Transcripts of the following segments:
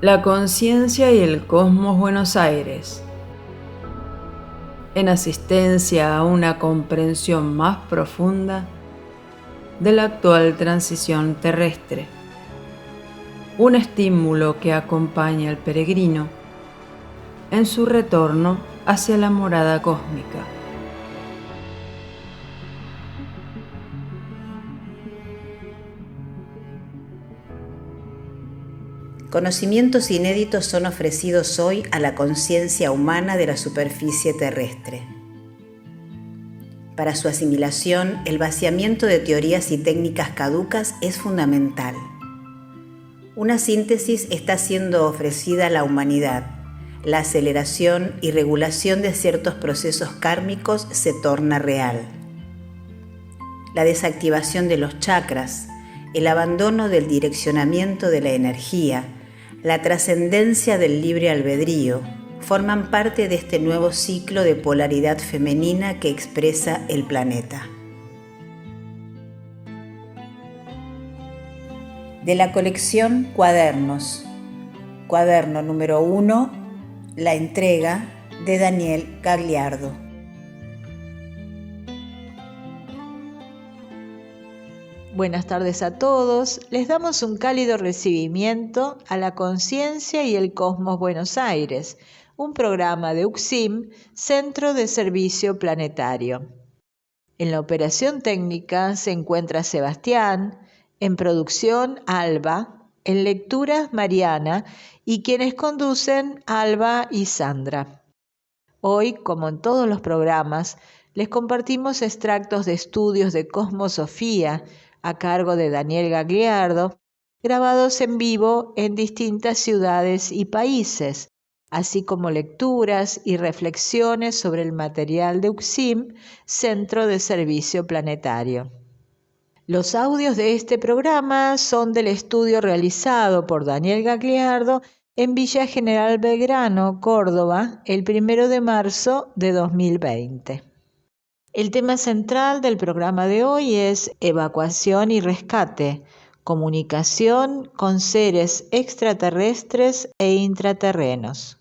La conciencia y el cosmos Buenos Aires, en asistencia a una comprensión más profunda de la actual transición terrestre, un estímulo que acompaña al peregrino en su retorno hacia la morada cósmica. Conocimientos inéditos son ofrecidos hoy a la conciencia humana de la superficie terrestre. Para su asimilación, el vaciamiento de teorías y técnicas caducas es fundamental. Una síntesis está siendo ofrecida a la humanidad. La aceleración y regulación de ciertos procesos kármicos se torna real. La desactivación de los chakras, el abandono del direccionamiento de la energía, la trascendencia del libre albedrío, forman parte de este nuevo ciclo de polaridad femenina que expresa el planeta. De la colección Cuadernos, cuaderno número 1, la entrega de Daniel Gagliardo. Buenas tardes a todos. Les damos un cálido recibimiento a la conciencia y el cosmos Buenos Aires, un programa de UCSIM, Centro de Servicio Planetario. En la operación técnica se encuentra Sebastián, en producción Alba, en lecturas Mariana y quienes conducen Alba y Sandra. Hoy, como en todos los programas, les compartimos extractos de estudios de cosmosofía a cargo de Daniel Gagliardo, grabados en vivo en distintas ciudades y países, así como lecturas y reflexiones sobre el material de UCSIM, Centro de Servicio Planetario. Los audios de este programa son del estudio realizado por Daniel Gagliardo en Villa General Belgrano, Córdoba, el 1 de marzo de 2020. El tema central del programa de hoy es evacuación y rescate, comunicación con seres extraterrestres e intraterrenos.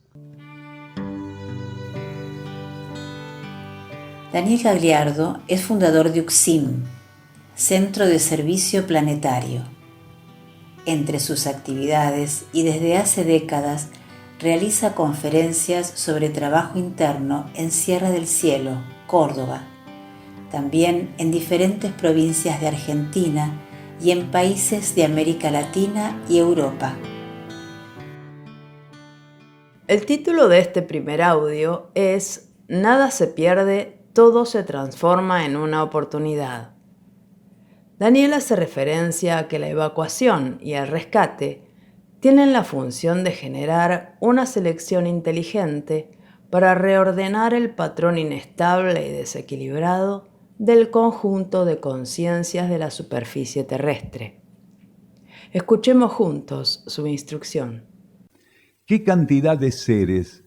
Daniel Gagliardo es fundador de UCSIM, Centro de Servicio Planetario. Entre sus actividades y desde hace décadas realiza conferencias sobre trabajo interno en Sierra del Cielo, Córdoba, también en diferentes provincias de Argentina y en países de América Latina y Europa. El título de este primer audio es Nada se pierde, todo se transforma en una oportunidad. Daniel hace referencia a que la evacuación y el rescate tienen la función de generar una selección inteligente para reordenar el patrón inestable y desequilibrado del conjunto de conciencias de la superficie terrestre. Escuchemos juntos su instrucción. ¿Qué cantidad de seres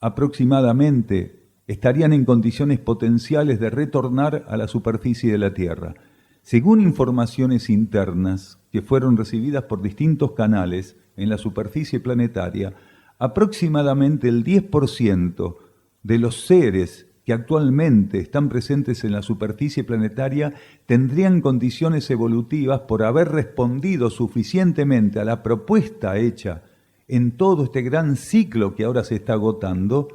aproximadamente estarían en condiciones potenciales de retornar a la superficie de la Tierra? Según informaciones internas que fueron recibidas por distintos canales en la superficie planetaria, aproximadamente el 10% de los seres que actualmente están presentes en la superficie planetaria tendrían condiciones evolutivas por haber respondido suficientemente a la propuesta hecha en todo este gran ciclo que ahora se está agotando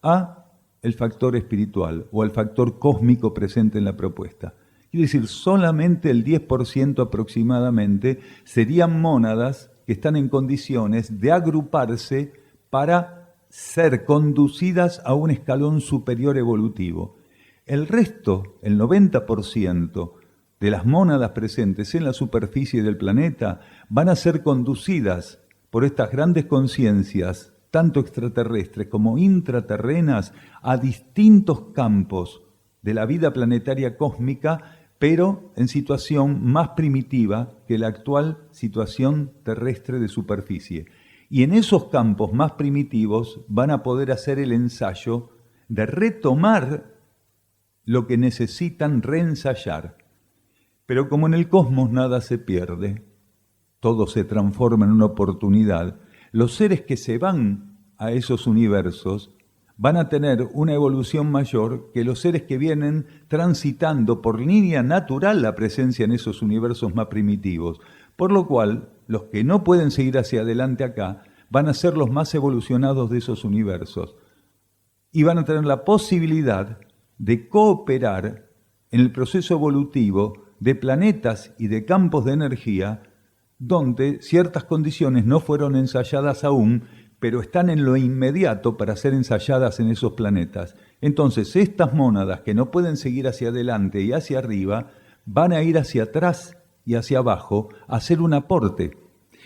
a el factor espiritual o al factor cósmico presente en la propuesta. Quiere decir, solamente el 10% aproximadamente serían mónadas que están en condiciones de agruparse para ser conducidas a un escalón superior evolutivo. El resto, el 90% de las mónadas presentes en la superficie del planeta van a ser conducidas por estas grandes conciencias, tanto extraterrestres como intraterrenas, a distintos campos de la vida planetaria cósmica, pero en situación más primitiva que la actual situación terrestre de superficie. Y en esos campos más primitivos van a poder hacer el ensayo de retomar lo que necesitan reensayar. Pero como en el cosmos nada se pierde, todo se transforma en una oportunidad, los seres que se van a esos universos van a tener una evolución mayor que los seres que vienen transitando por línea natural la presencia en esos universos más primitivos. Por lo cual, los que no pueden seguir hacia adelante acá van a ser los más evolucionados de esos universos y van a tener la posibilidad de cooperar en el proceso evolutivo de planetas y de campos de energía donde ciertas condiciones no fueron ensayadas aún, pero están en lo inmediato para ser ensayadas en esos planetas. Entonces, estas mónadas que no pueden seguir hacia adelante y hacia arriba, van a ir hacia atrás y hacia abajo a hacer un aporte.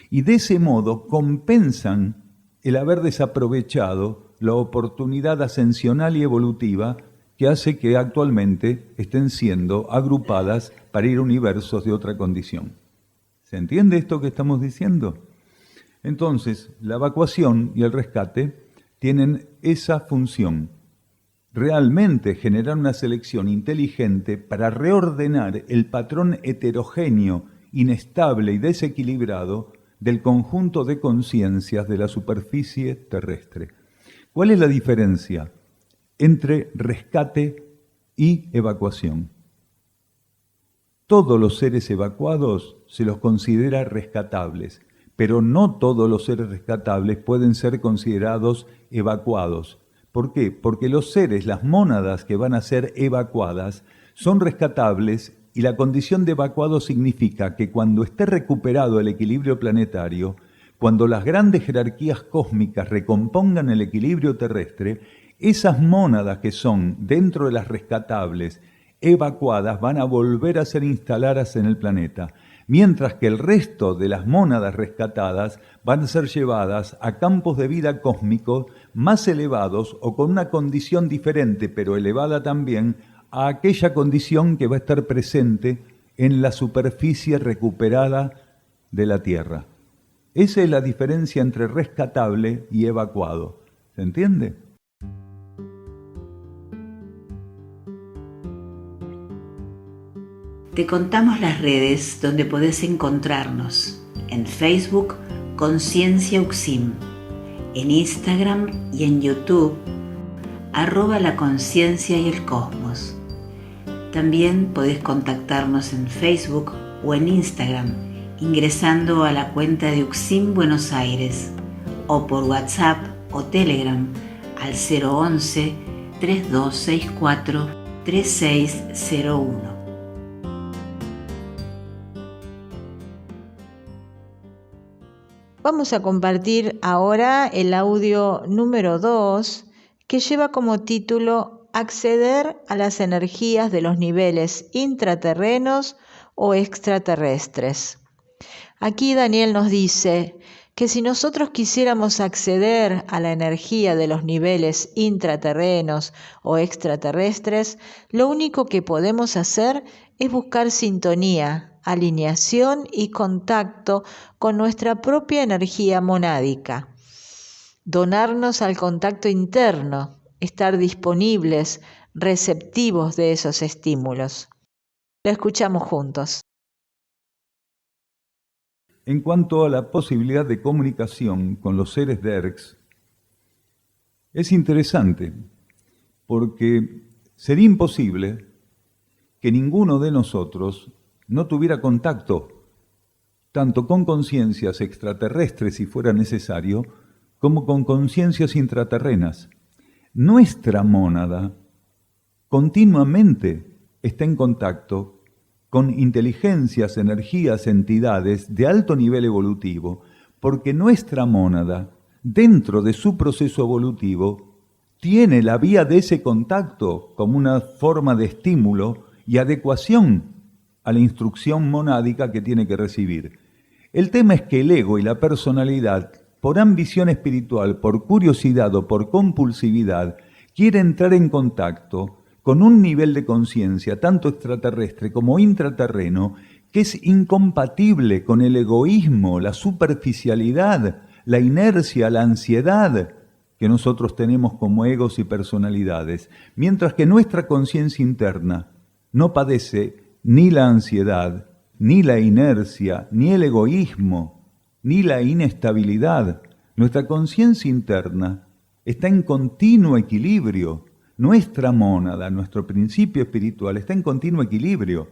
Y de ese modo compensan el haber desaprovechado la oportunidad ascensional y evolutiva que hace que actualmente estén siendo agrupadas para ir a universos de otra condición. ¿Se entiende esto que estamos diciendo? Entonces, la evacuación y el rescate tienen esa función. Realmente generar una selección inteligente para reordenar el patrón heterogéneo, inestable y desequilibrado del conjunto de conciencias de la superficie terrestre. ¿Cuál es la diferencia entre rescate y evacuación? Todos los seres evacuados se los considera rescatables, pero no todos los seres rescatables pueden ser considerados evacuados. ¿Por qué? Porque los seres, las mónadas que van a ser evacuadas, son rescatables y la condición de evacuado significa que cuando esté recuperado el equilibrio planetario, cuando las grandes jerarquías cósmicas recompongan el equilibrio terrestre, esas mónadas que son dentro de las rescatables, evacuadas, van a volver a ser instaladas en el planeta, mientras que el resto de las mónadas rescatadas van a ser llevadas a campos de vida cósmicos más elevados o con una condición diferente, pero elevada también, a aquella condición que va a estar presente en la superficie recuperada de la Tierra. Esa es la diferencia entre rescatable y evacuado. ¿Se entiende? Te contamos las redes donde podés encontrarnos. En Facebook, Conciencia UXIM. En Instagram y en YouTube, @la conciencia y el cosmos. También podés contactarnos en Facebook o en Instagram ingresando a la cuenta de UXIM Buenos Aires o por WhatsApp o Telegram al 011 3264 3601. Vamos a compartir ahora el audio número 2 que lleva como título Acceder a las energías de los niveles intraterrenos o extraterrestres. Aquí Daniel nos dice que si nosotros quisiéramos acceder a la energía de los niveles intraterrenos o extraterrestres, lo único que podemos hacer es buscar sintonía, alineación y contacto con nuestra propia energía monádica. Donarnos al contacto interno, estar disponibles, receptivos de esos estímulos. Lo escuchamos juntos. En cuanto a la posibilidad de comunicación con los seres DERCS, es interesante porque sería imposible que ninguno de nosotros no tuviera contacto tanto con conciencias extraterrestres si fuera necesario, como con conciencias intraterrenas. Nuestra mónada continuamente está en contacto con inteligencias, energías, entidades de alto nivel evolutivo, porque nuestra mónada, dentro de su proceso evolutivo, tiene la vía de ese contacto como una forma de estímulo y adecuación a la instrucción monádica que tiene que recibir. El tema es que el ego y la personalidad, por ambición espiritual, por curiosidad o por compulsividad, quiere entrar en contacto con un nivel de conciencia, tanto extraterrestre como intraterreno, que es incompatible con el egoísmo, la superficialidad, la inercia, la ansiedad que nosotros tenemos como egos y personalidades, mientras que nuestra conciencia interna no padece ni la ansiedad, ni la inercia, ni el egoísmo, ni la inestabilidad Nuestra conciencia interna está en continuo equilibrio. Nuestra mónada, nuestro principio espiritual, está en continuo equilibrio.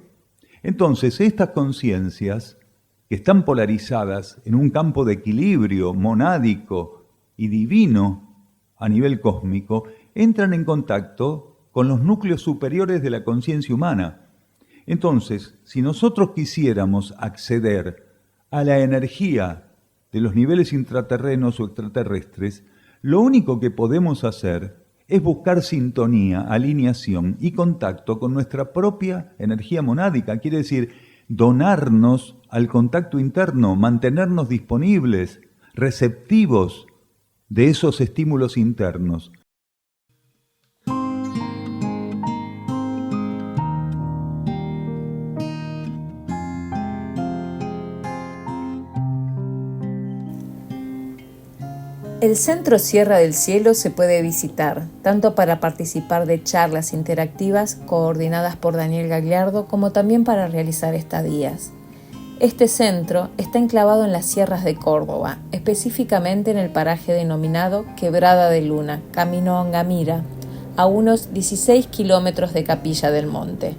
Entonces, estas conciencias que están polarizadas en un campo de equilibrio monádico y divino a nivel cósmico, entran en contacto con los núcleos superiores de la conciencia humana. Entonces, si nosotros quisiéramos acceder a la energía de los niveles intraterrenos o extraterrestres, lo único que podemos hacer es buscar sintonía, alineación y contacto con nuestra propia energía monádica. Quiere decir, donarnos al contacto interno, mantenernos disponibles, receptivos de esos estímulos internos. El Centro Sierra del Cielo se puede visitar, tanto para participar de charlas interactivas coordinadas por Daniel Gagliardo, como también para realizar estadías. Este centro está enclavado en las sierras de Córdoba, específicamente en el paraje denominado Quebrada de Luna, camino a Angamira, a unos 16 kilómetros de Capilla del Monte.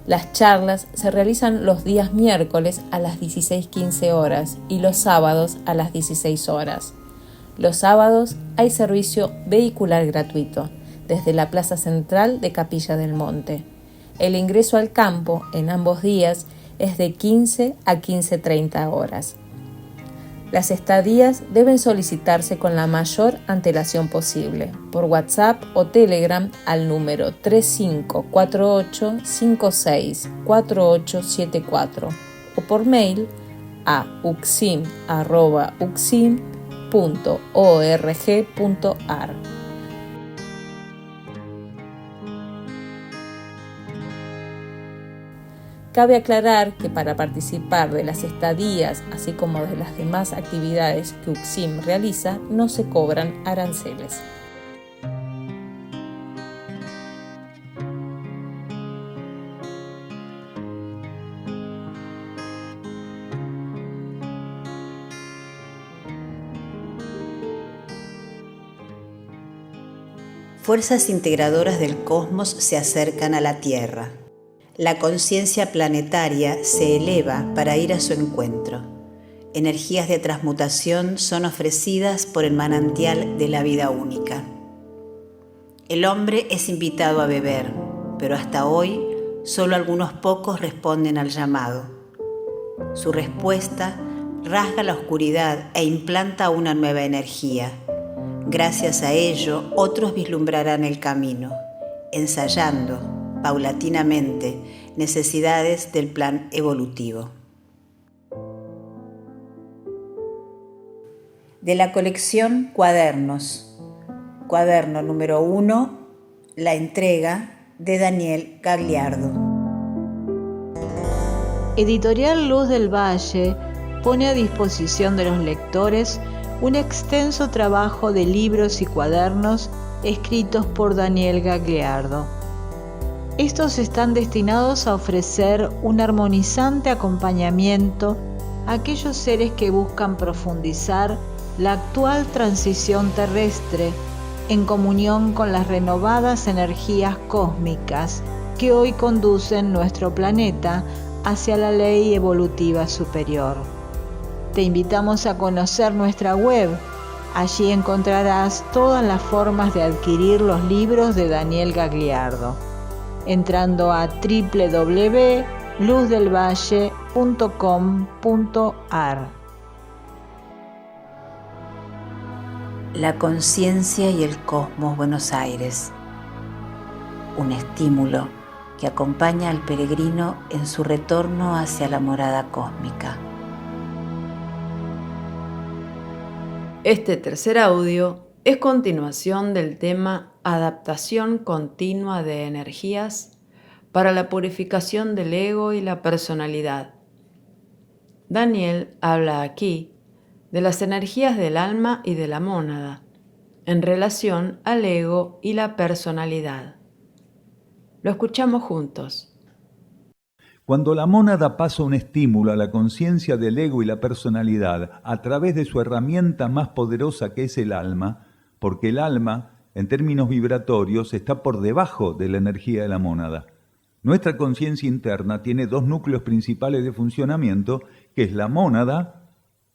Las charlas se realizan los días miércoles a las 16:15 horas y los sábados a las 16 horas. Los sábados hay servicio vehicular gratuito desde la plaza central de Capilla del Monte. El ingreso al campo en ambos días es de 15 a 15:30 horas. Las estadías deben solicitarse con la mayor antelación posible, por WhatsApp o Telegram al número 3548564874 o por mail a uxim@uxim.org.ar. Cabe aclarar que para participar de las estadías, así como de las demás actividades que UXIM realiza, no se cobran aranceles. Fuerzas integradoras del cosmos se acercan a la Tierra. La conciencia planetaria se eleva para ir a su encuentro. Energías de transmutación son ofrecidas por el manantial de la vida única. El hombre es invitado a beber, pero hasta hoy solo algunos pocos responden al llamado. Su respuesta rasga la oscuridad e implanta una nueva energía. Gracias a ello, otros vislumbrarán el camino, ensayando, paulatinamente, necesidades del plan evolutivo. De la colección Cuadernos, cuaderno número 1, la entrega de Daniel Gagliardo. Editorial Luz del Valle pone a disposición de los lectores un extenso trabajo de libros y cuadernos escritos por Daniel Gagliardo. Estos están destinados a ofrecer un armonizante acompañamiento a aquellos seres que buscan profundizar la actual transición terrestre en comunión con las renovadas energías cósmicas que hoy conducen nuestro planeta hacia la ley evolutiva superior. Te invitamos a conocer nuestra web. Allí encontrarás todas las formas de adquirir los libros de Daniel Gagliardo, entrando a www.luzdelvalle.com.ar. La conciencia y el cosmos Buenos Aires. Un estímulo que acompaña al peregrino en su retorno hacia la morada cósmica. Este tercer audio es continuación del tema Adaptación continua de energías para la purificación del ego y la personalidad. Daniel habla aquí de las energías del alma y de la mónada en relación al ego y la personalidad. Lo escuchamos juntos. Cuando la mónada pasa un estímulo a la conciencia del ego y la personalidad a través de su herramienta más poderosa que es el alma, porque el alma, en términos vibratorios, está por debajo de la energía de la mónada. Nuestra conciencia interna tiene dos núcleos principales de funcionamiento, que es la mónada,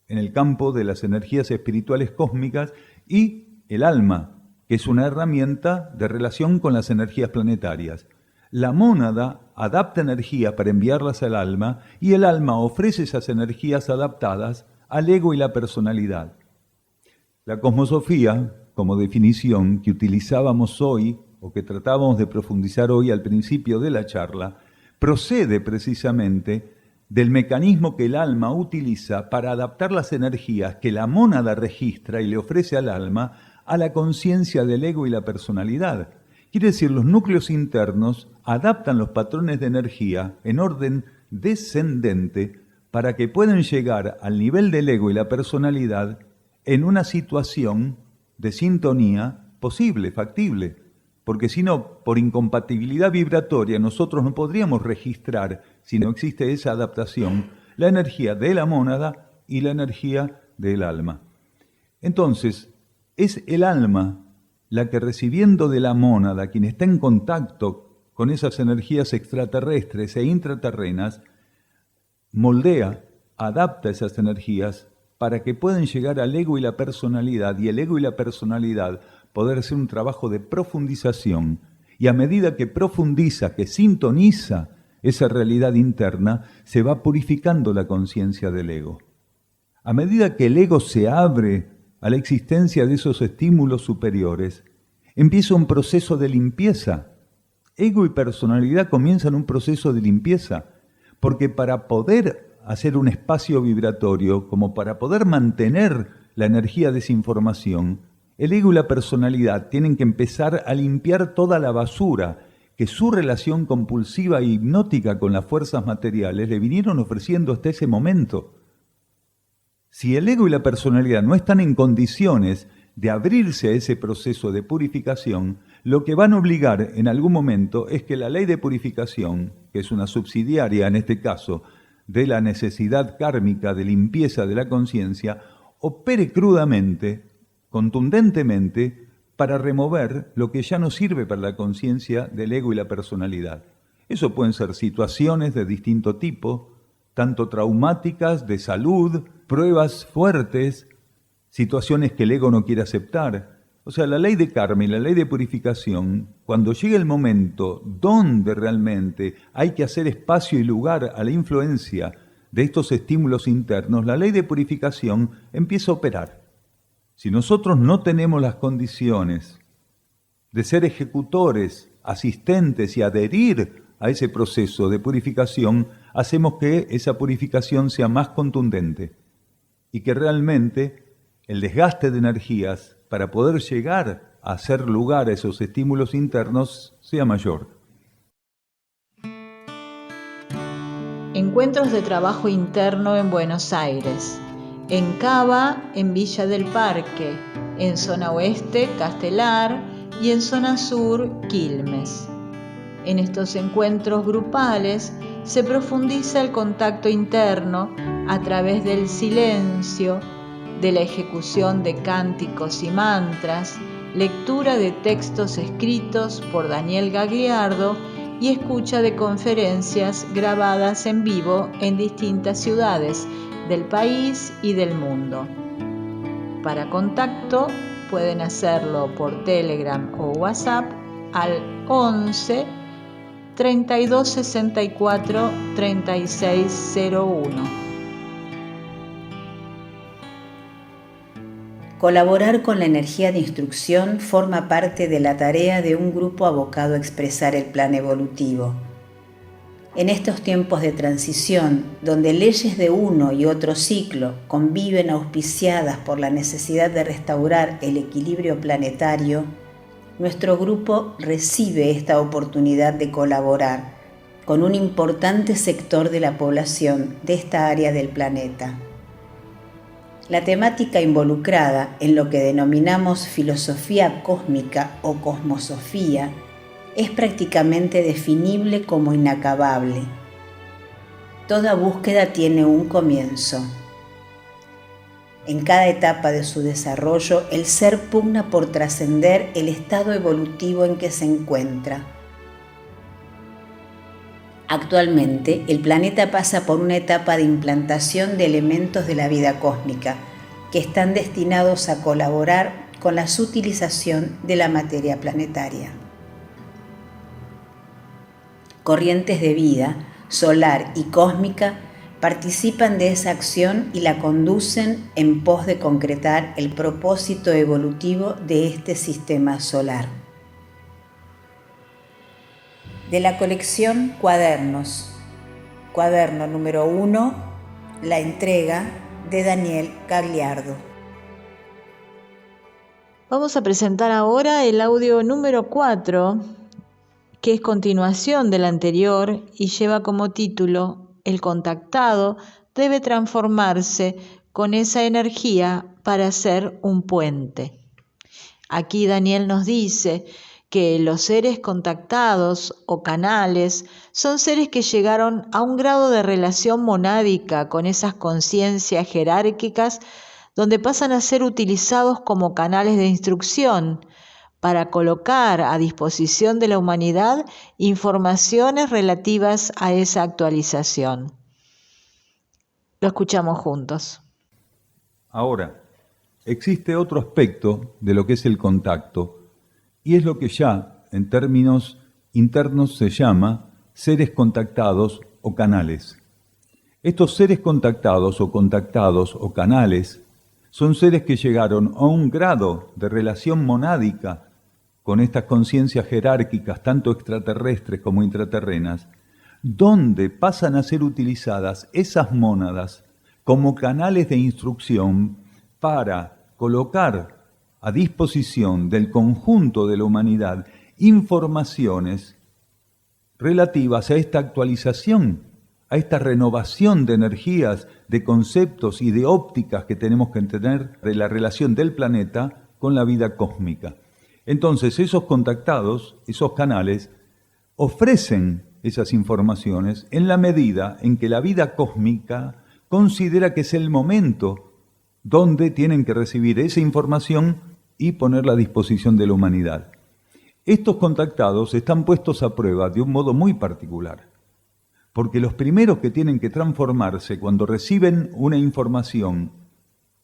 en el campo de las energías espirituales cósmicas, y el alma, que es una herramienta de relación con las energías planetarias. La mónada adapta energía para enviarlas al alma y el alma ofrece esas energías adaptadas al ego y la personalidad. La cosmosofía, como definición que utilizábamos hoy o que tratábamos de profundizar hoy al principio de la charla, procede precisamente del mecanismo que el alma utiliza para adaptar las energías que la mónada registra y le ofrece al alma a la conciencia del ego y la personalidad. Quiere decir, los núcleos internos adaptan los patrones de energía en orden descendente para que puedan llegar al nivel del ego y la personalidad en una situación de sintonía posible, factible. Porque si no, por incompatibilidad vibratoria, nosotros no podríamos registrar, si no existe esa adaptación, la energía de la mónada y la energía del alma. Entonces, es el alma la que, recibiendo de la mónada, quien está en contacto con esas energías extraterrestres e intraterrenas, moldea, adapta esas energías para que puedan llegar al ego y la personalidad, y el ego y la personalidad poder hacer un trabajo de profundización. Y a medida que profundiza, que sintoniza esa realidad interna, se va purificando la conciencia del ego. A medida que el ego se abre a la existencia de esos estímulos superiores, empieza un proceso de limpieza. Ego y personalidad comienzan un proceso de limpieza, porque para poder hacer un espacio vibratorio, como para poder mantener la energía de esa información, el ego y la personalidad tienen que empezar a limpiar toda la basura que su relación compulsiva e hipnótica con las fuerzas materiales le vinieron ofreciendo hasta ese momento. Si el ego y la personalidad no están en condiciones de abrirse a ese proceso de purificación, lo que van a obligar en algún momento es que la ley de purificación, que es una subsidiaria en este caso de la necesidad kármica de limpieza de la conciencia, opere crudamente, contundentemente, para remover lo que ya no sirve para la conciencia del ego y la personalidad. Eso pueden ser situaciones de distinto tipo, tanto traumáticas, de salud, pruebas fuertes, situaciones que el ego no quiere aceptar. O sea, la ley de karma y la ley de purificación, cuando llega el momento donde realmente hay que hacer espacio y lugar a la influencia de estos estímulos internos, la ley de purificación empieza a operar. Si nosotros no tenemos las condiciones de ser ejecutores, asistentes y adherir a ese proceso de purificación, hacemos que esa purificación sea más contundente y que realmente el desgaste de energías para poder llegar a hacer lugar a esos estímulos internos sea mayor. Encuentros de trabajo interno en Buenos Aires. En Cava, en Villa del Parque. En zona oeste, Castelar. Y en zona sur, Quilmes. En estos encuentros grupales se profundiza el contacto interno a través del silencio, de la ejecución de cánticos y mantras, lectura de textos escritos por Daniel Gagliardo y escucha de conferencias grabadas en vivo en distintas ciudades del país y del mundo. Para contacto pueden hacerlo por Telegram o WhatsApp al 11 3264 3601. Colaborar con la energía de instrucción forma parte de la tarea de un grupo abocado a expresar el plan evolutivo. En estos tiempos de transición, donde leyes de uno y otro ciclo conviven auspiciadas por la necesidad de restaurar el equilibrio planetario, nuestro grupo recibe esta oportunidad de colaborar con un importante sector de la población de esta área del planeta. La temática involucrada en lo que denominamos filosofía cósmica o cosmosofía es prácticamente definible como inacabable. Toda búsqueda tiene un comienzo. En cada etapa de su desarrollo, el ser pugna por trascender el estado evolutivo en que se encuentra. Actualmente, el planeta pasa por una etapa de implantación de elementos de la vida cósmica que están destinados a colaborar con la sutilización de la materia planetaria. Corrientes de vida, solar y cósmica, participan de esa acción y la conducen en pos de concretar el propósito evolutivo de este sistema solar. De la colección Cuadernos, cuaderno número 1, la entrega de Daniel Gagliardo. Vamos a presentar ahora el audio número 4, que es continuación del anterior y lleva como título El contactado debe transformarse con esa energía para ser un puente. Aquí Daniel nos dice que los seres contactados o canales son seres que llegaron a un grado de relación monádica con esas conciencias jerárquicas donde pasan a ser utilizados como canales de instrucción para colocar a disposición de la humanidad informaciones relativas a esa actualización. Lo escuchamos juntos. Ahora, existe otro aspecto de lo que es el contacto, y es lo que ya, en términos internos, se llama seres contactados o canales. Estos seres contactados o canales son seres que llegaron a un grado de relación monádica con estas conciencias jerárquicas, tanto extraterrestres como intraterrenas, donde pasan a ser utilizadas esas mónadas como canales de instrucción para colocar a disposición del conjunto de la humanidad informaciones relativas a esta actualización, a esta renovación de energías, de conceptos y de ópticas que tenemos que tener de la relación del planeta con la vida cósmica. Entonces, esos contactados, esos canales, ofrecen esas informaciones en la medida en que la vida cósmica considera que es el momento donde tienen que recibir esa información y ponerla a disposición de la humanidad. Estos contactados están puestos a prueba de un modo muy particular, porque los primeros que tienen que transformarse cuando reciben una información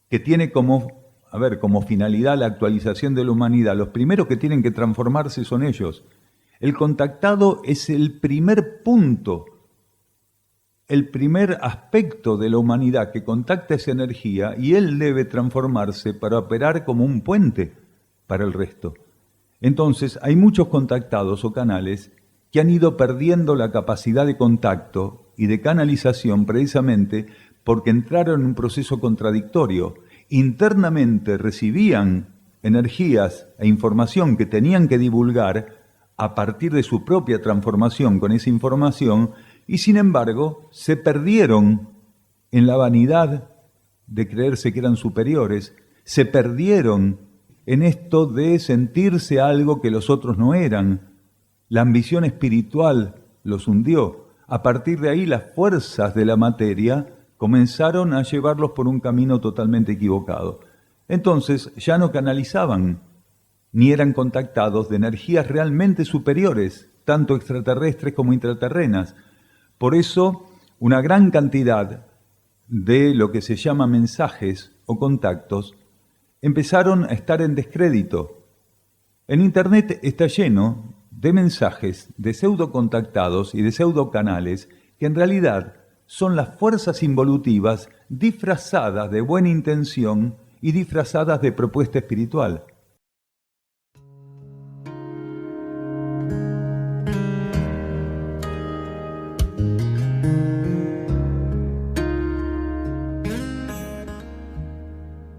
que tiene como finalidad la actualización de la humanidad, los primeros que tienen que transformarse son ellos. El contactado es el primer punto, el primer aspecto de la humanidad que contacta esa energía y él debe transformarse para operar como un puente para el resto. Entonces, hay muchos contactados o canales que han ido perdiendo la capacidad de contacto y de canalización precisamente porque entraron en un proceso contradictorio. Internamente recibían energías e información que tenían que divulgar a partir de su propia transformación con esa información y sin embargo se perdieron en la vanidad de creerse que eran superiores, se perdieron en esto de sentirse algo que los otros no eran. La ambición espiritual los hundió. A partir de ahí las fuerzas de la materia comenzaron a llevarlos por un camino totalmente equivocado. Entonces ya no canalizaban, ni eran contactados de energías realmente superiores, tanto extraterrestres como intraterrenas. Por eso, una gran cantidad de lo que se llama mensajes o contactos empezaron a estar en descrédito. En Internet está lleno de mensajes de pseudocontactados y de pseudocanales que en realidad son las fuerzas involutivas disfrazadas de buena intención y disfrazadas de propuesta espiritual.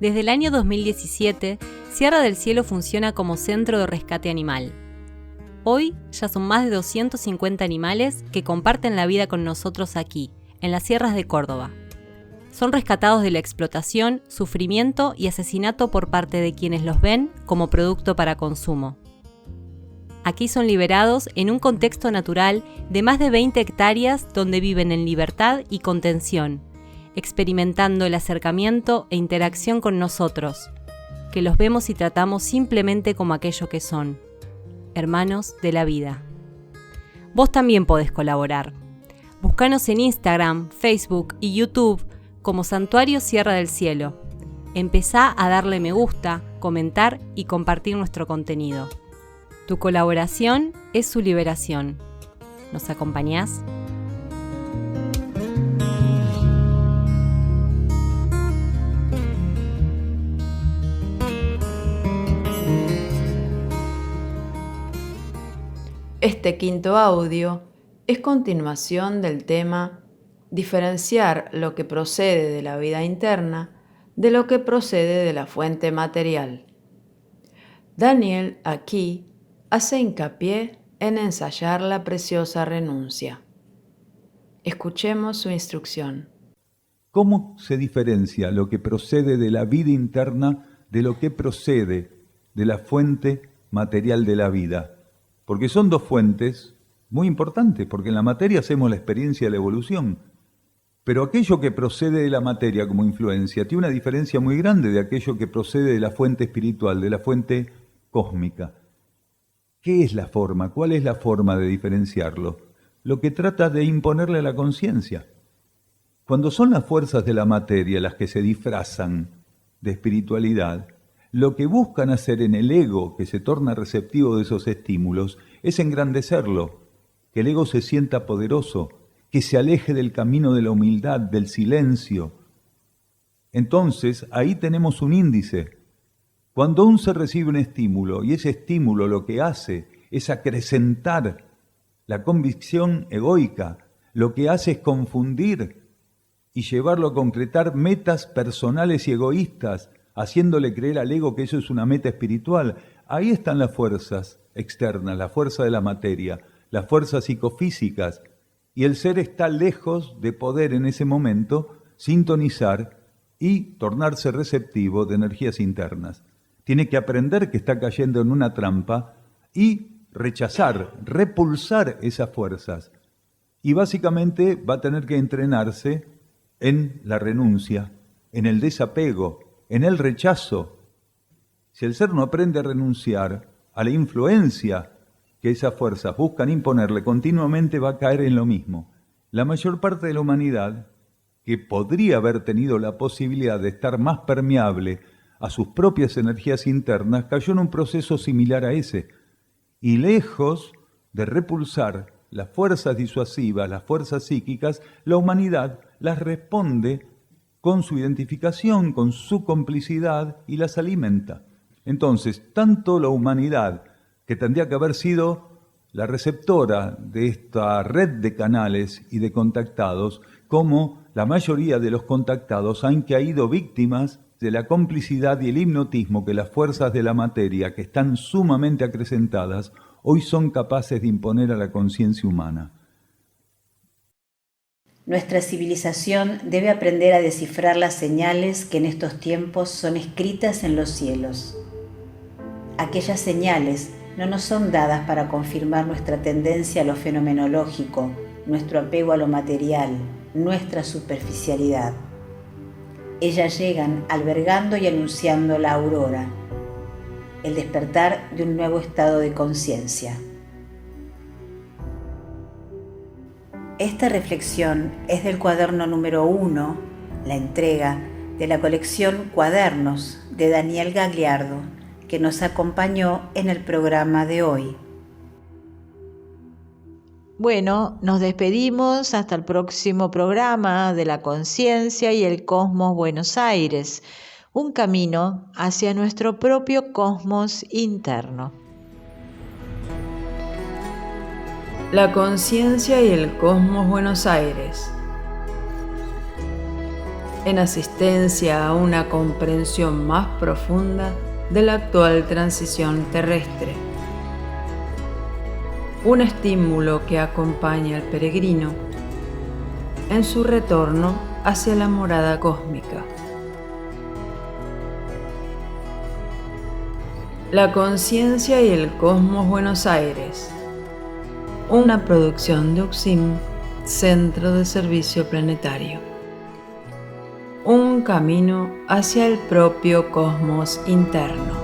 Desde el año 2017, Sierra del Cielo funciona como centro de rescate animal. Hoy ya son más de 250 animales que comparten la vida con nosotros aquí, en las sierras de Córdoba. Son rescatados de la explotación, sufrimiento y asesinato por parte de quienes los ven como producto para consumo. Aquí son liberados en un contexto natural de más de 20 hectáreas donde viven en libertad y contención, experimentando el acercamiento e interacción con nosotros, que los vemos y tratamos simplemente como aquello que son, hermanos de la vida. Vos también podés colaborar. Búscanos en Instagram, Facebook y YouTube como Santuario Sierra del Cielo. Empezá a darle me gusta, comentar y compartir nuestro contenido. Tu colaboración es su liberación. ¿Nos acompañás? Este quinto audio es continuación del tema diferenciar lo que procede de la vida interna de lo que procede de la fuente material. Daniel aquí hace hincapié en ensayar la preciosa renuncia. Escuchemos su instrucción. ¿Cómo se diferencia lo que procede de la vida interna de lo que procede de la fuente material de la vida? Porque son dos fuentes muy importantes, porque en la materia hacemos la experiencia de la evolución, pero aquello que procede de la materia como influencia tiene una diferencia muy grande de aquello que procede de la fuente espiritual, de la fuente cósmica. ¿Qué es la forma? ¿Cuál es la forma de diferenciarlo? Lo que trata de imponerle a la conciencia. Cuando son las fuerzas de la materia las que se disfrazan de espiritualidad, lo que buscan hacer en el ego, que se torna receptivo de esos estímulos, es engrandecerlo, que el ego se sienta poderoso, que se aleje del camino de la humildad, del silencio. Entonces, ahí tenemos un índice. Cuando un ser recibe un estímulo, y ese estímulo lo que hace es acrecentar la convicción egoica, lo que hace es confundir y llevarlo a concretar metas personales y egoístas, haciéndole creer al ego que eso es una meta espiritual. Ahí están las fuerzas externas, la fuerza de la materia, las fuerzas psicofísicas, y el ser está lejos de poder en ese momento sintonizar y tornarse receptivo de energías internas. Tiene que aprender que está cayendo en una trampa y rechazar, repulsar esas fuerzas. Y básicamente va a tener que entrenarse en la renuncia, en el desapego, en el rechazo. Si el ser no aprende a renunciar a la influencia que esas fuerzas buscan imponerle, continuamente va a caer en lo mismo. La mayor parte de la humanidad, que podría haber tenido la posibilidad de estar más permeable a sus propias energías internas, cayó en un proceso similar a ese. Y lejos de repulsar las fuerzas disuasivas, las fuerzas psíquicas, la humanidad las responde con su identificación, con su complicidad y las alimenta. Entonces, tanto la humanidad, que tendría que haber sido la receptora de esta red de canales y de contactados, como la mayoría de los contactados han caído víctimas de la complicidad y el hipnotismo que las fuerzas de la materia, que están sumamente acrecentadas, hoy son capaces de imponer a la conciencia humana. Nuestra civilización debe aprender a descifrar las señales que en estos tiempos son escritas en los cielos. Aquellas señales no nos son dadas para confirmar nuestra tendencia a lo fenomenológico, nuestro apego a lo material, nuestra superficialidad. Ellas llegan albergando y anunciando la aurora, el despertar de un nuevo estado de conciencia. Esta reflexión es del cuaderno número 1, la entrega de la colección Cuadernos de Daniel Gagliardo, que nos acompañó en el programa de hoy. Bueno, nos despedimos hasta el próximo programa de la Conciencia y el Cosmos Buenos Aires, un camino hacia nuestro propio cosmos interno. La Conciencia y el Cosmos Buenos Aires. En asistencia a una comprensión más profunda de la actual transición terrestre. Un estímulo que acompaña al peregrino en su retorno hacia la morada cósmica. La conciencia y el cosmos Buenos Aires. Una producción de UXIM, Centro de Servicio Planetario. Un camino hacia el propio cosmos interno.